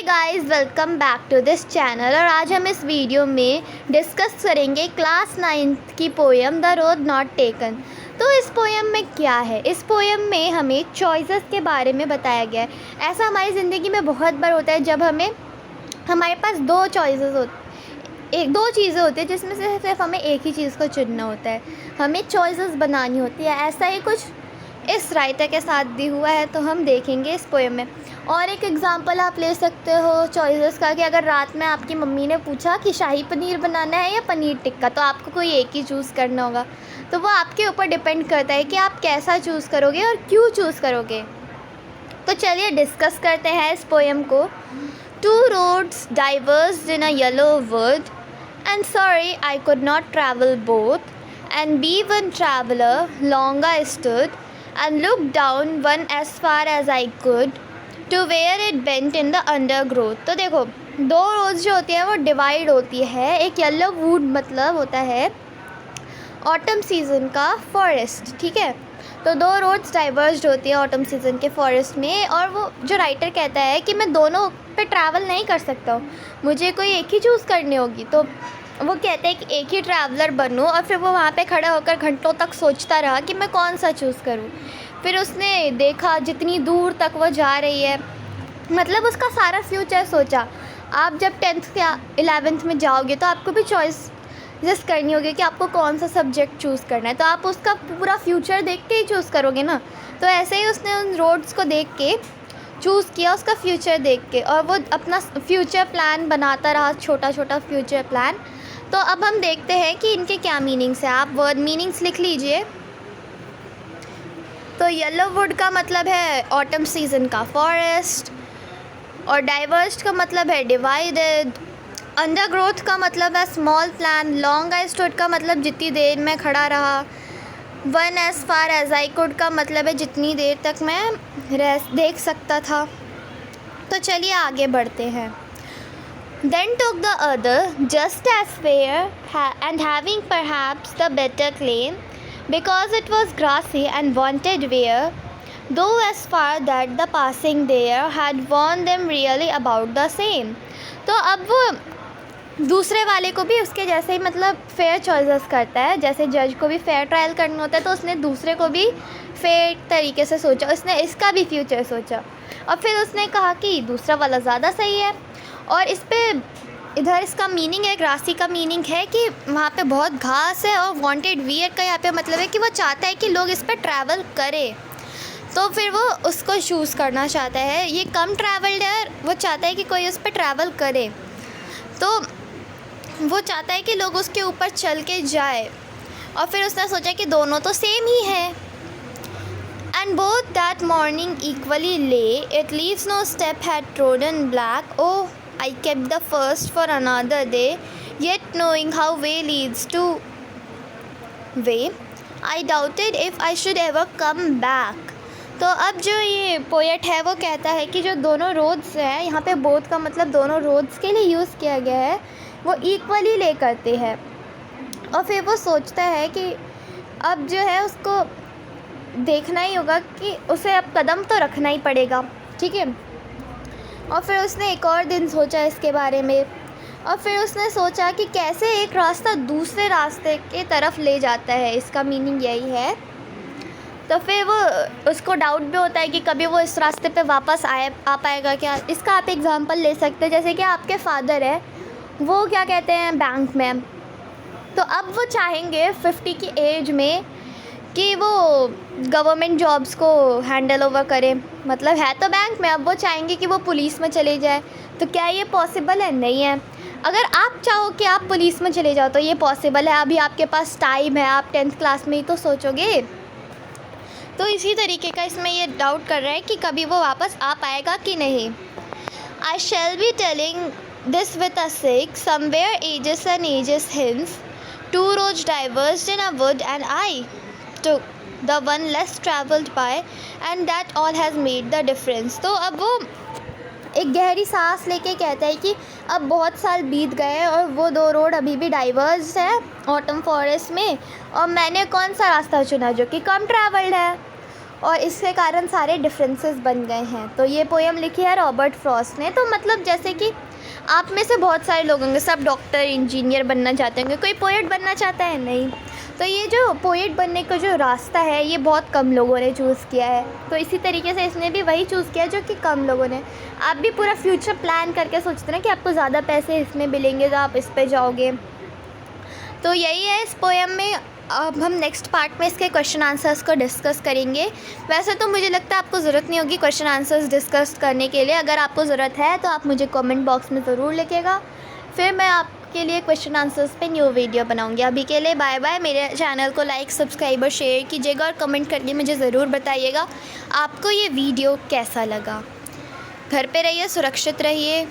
Guys, welcome back to this channel. और आज हम इस वीडियो में डिस्कस करेंगे क्लास 9th की poem the road not taken. तो इस पोएम में क्या है? इस पोएम में हमें चॉइसेस के बारे में बताया गया है। ऐसा हमारी ज़िंदगी में बहुत बार होता है जब हमारे पास दो चीज़ें होती है जिसमें से सिर्फ हमें एक ही चीज़ को चुनना होता है। हमें चॉइसेस बनानी होती है। ऐसा ही कुछ इस राइटर के साथ भी हुआ है, तो हम देखेंगे इस पोएम में। और एक एग्ज़ाम्पल आप ले सकते हो चॉइसेस का कि अगर रात में आपकी मम्मी ने पूछा कि शाही पनीर बनाना है या पनीर टिक्का, तो आपको कोई एक ही चूज़ करना होगा। तो वो आपके ऊपर डिपेंड करता है कि आप कैसा चूज़ करोगे और क्यों चूज़ करोगे। तो चलिए डिस्कस करते हैं इस पोएम को। Two roads diverged in a yellow wood, and sorry I could not travel both. And be one traveler, long I stood, and looked down one as far as I could, to where it bent in the undergrowth. तो देखो, दो roads जो होती हैं वो divide होती है। एक येलो वुड मतलब होता है ऑटम सीज़न का फॉरेस्ट, ठीक है। तो दो रोड्स डाइवर्ज होती है ऑटम सीज़न के फॉरेस्ट में, और वो जो राइटर कहता है कि मैं दोनों पे ट्रैवल नहीं कर सकता हूँ, मुझे कोई एक ही चूज़ करनी होगी। तो वो कहते हैं कि एक ही ट्रैवलर बनूँ, और फिर वो वहाँ पे खड़ा होकर घंटों तक सोचता रहा कि मैं कौन सा चूज़ करूँ। फिर उसने देखा जितनी दूर तक वो जा रही है, मतलब उसका सारा फ्यूचर सोचा। आप जब 10th या 11th में जाओगे तो आपको भी चॉइस जस्ट करनी होगी कि आपको कौन सा सब्जेक्ट चूज़ करना है, तो आप उसका पूरा फ्यूचर देख के ही चूज़ करोगे ना। तो ऐसे ही उसने उन रोड्स को देख के चूज़ किया, उसका फ्यूचर देख के, और वो अपना फ्यूचर प्लान बनाता रहा, छोटा छोटा फ्यूचर प्लान। तो अब हम देखते हैं कि इनके क्या मीनिंग्स हैं। आप वर्ड मीनिंग्स लिख लीजिए। तो येलो वुड का मतलब है ऑटम सीज़न का फॉरेस्ट, और डाइवर्स्ड का मतलब है डिवाइडेड, अंडरग्रोथ का मतलब है small plan, long I stood का मतलब जितनी देर मैं खड़ा रहा, one as far as I could का मतलब है जितनी देर तक मैं देख सकता था। तो चलिए आगे बढ़ते हैं। Then took the other, just as fair and having perhaps the better claim, because it was grassy and wanted wear, though as far that the passing there had warned them really about the same. तो अब वो दूसरे वाले को भी उसके जैसे ही मतलब फेयर चॉइसेस करता है। जैसे जज को भी फेयर ट्रायल करना होता है, तो उसने दूसरे को भी फेयर तरीके से सोचा, उसने इसका भी फ्यूचर सोचा, और फिर उसने कहा कि दूसरा वाला ज़्यादा सही है। और इस पे इधर इसका मीनिंग है, ग्रासी का मीनिंग है कि वहाँ पे बहुत घास है, और वांटेड वियर का यहाँ पे मतलब है कि वो चाहता है कि लोग इस पर ट्रैवल करें, तो फिर वो उसको चूज़ करना चाहता है। ये कम ट्रैवल्ड है, वो चाहता है कि कोई उस पर ट्रैवल करे, तो वो चाहता है कि लोग उसके ऊपर चल के जाए। और फिर उसने सोचा कि दोनों तो सेम ही है। And both that morning equally lay, it leaves no step had trodden black, oh I kept the first for another day, yet knowing how way leads to way, I doubted if I should ever come back. तो अब जो ये poet है वो कहता है कि जो दोनों रोड्स हैं, यहाँ पे बोथ का मतलब दोनों रोड्स के लिए यूज़ किया गया है, वो इक्वली ले करते हैं। और फिर वो सोचता है कि अब जो है उसको देखना ही होगा कि उसे अब कदम तो रखना ही पड़ेगा, ठीक है। और फिर उसने एक और दिन सोचा इसके बारे में, और फिर उसने सोचा कि कैसे एक रास्ता दूसरे रास्ते के तरफ ले जाता है, इसका मीनिंग यही है। तो फिर वो उसको डाउट भी होता है कि कभी वो इस रास्ते पे वापस आ पाएगा क्या। इसका आप एग्ज़ाम्पल ले सकते हैं, जैसे कि आपके फादर है, वो क्या कहते हैं बैंक में, तो अब वो चाहेंगे 50 की एज में कि वो गवर्नमेंट जॉब्स को हैंडल ओवर करे, मतलब है तो बैंक में, अब वो चाहेंगे कि वो पुलिस में चले जाए। तो क्या ये पॉसिबल है? नहीं है। अगर आप चाहो कि आप पुलिस में चले जाओ तो ये पॉसिबल है, अभी आपके पास टाइम है, आप 10th क्लास में ही तो सोचोगे। तो इसी तरीके का इसमें ये डाउट कर रहा है कि कभी वो वापस आ पाएगा कि नहीं। I shall be telling this with a sigh somewhere ages and ages hence, two roads diverged in a wood and I took the one less traveled by, and that all has made the difference. तो अब वो एक गहरी सांस लेके कहता है कि अब बहुत साल बीत गए और वो दो रोड अभी भी डाइवर्स है ऑटम फॉरेस्ट में, और मैंने कौन सा रास्ता चुना जो कि कम ट्रैवल्ड है। और इसके कारण सारे डिफरेंसेस बन गए हैं। तो ये पोएम लिखी है रॉबर्ट फ्रॉस्ट ने। तो मतलब जैसे कि आप में से बहुत सारे लोग होंगे, सब डॉक्टर इंजीनियर बनना चाहते होंगे, कोई पोएट बनना चाहता है नहीं। तो ये जो पोएट बनने का जो रास्ता है ये बहुत कम लोगों ने चूज़ किया है। तो इसी तरीके से इसने भी वही चूज़ किया जो कि कम लोगों ने। आप भी पूरा फ्यूचर प्लान करके सोचते ना कि आपको ज़्यादा पैसे इसमें मिलेंगे तो आप इस पे जाओगे। तो यही है इस पोएम में। अब हम नेक्स्ट पार्ट में इसके क्वेश्चन आंसर्स को डिस्कस करेंगे। वैसे तो मुझे लगता है आपको ज़रूरत नहीं होगी क्वेश्चन आंसर्स डिस्कस करने के लिए। अगर आपको ज़रूरत है तो आप मुझे कमेंट बॉक्स में ज़रूर लिखिएगा, फिर मैं आपके लिए क्वेश्चन आंसर्स पे न्यू वीडियो बनाऊंगी। अभी के लिए बाय बाय। मेरे चैनल को लाइक, सब्सक्राइब और शेयर कीजिएगा और कमेंट करके मुझे ज़रूर बताइएगा आपको ये वीडियो कैसा लगा। घर पे रहिए, सुरक्षित रहिए।